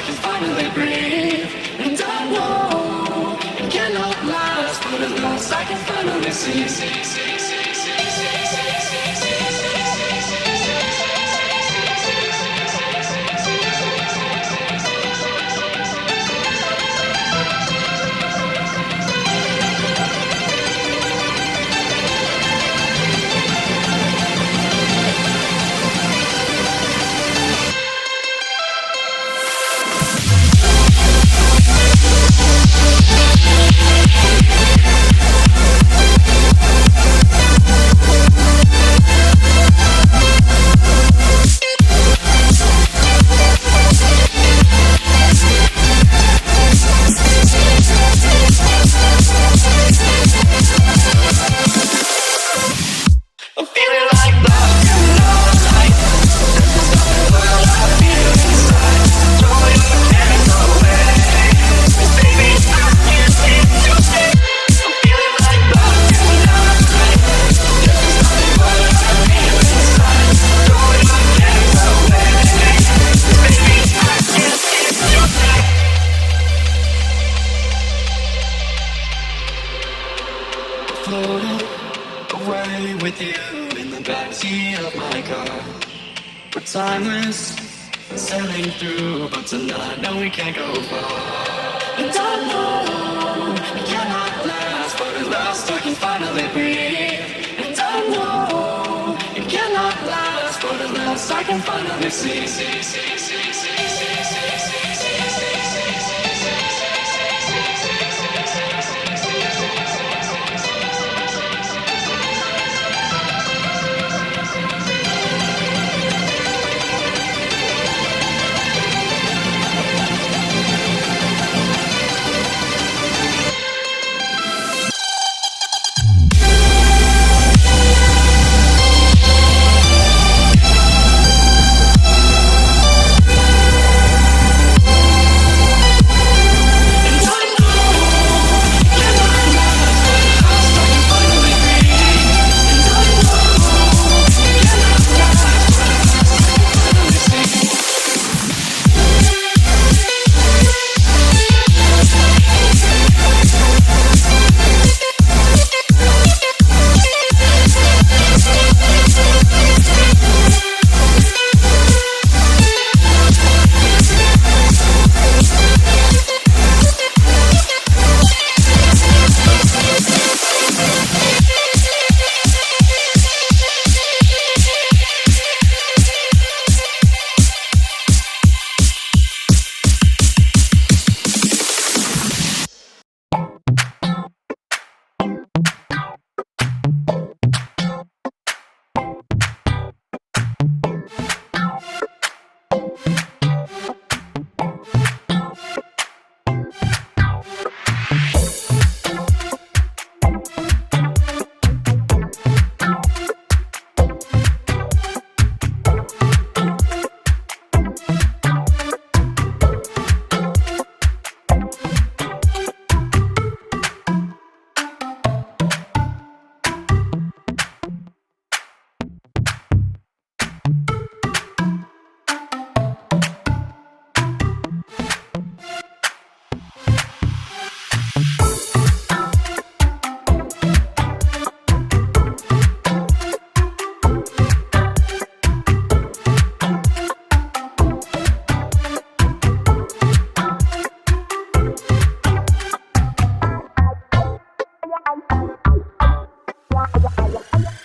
I can finally breathe. And I know it cannot last, but at last I can finally see. Floating away with you in the backseat of my car. We're timeless, sailing through, but tonight, no, we can't go far. And I know it cannot last, but at last I can finally breathe. And I know it cannot last, but at last I can finally see. Yeah.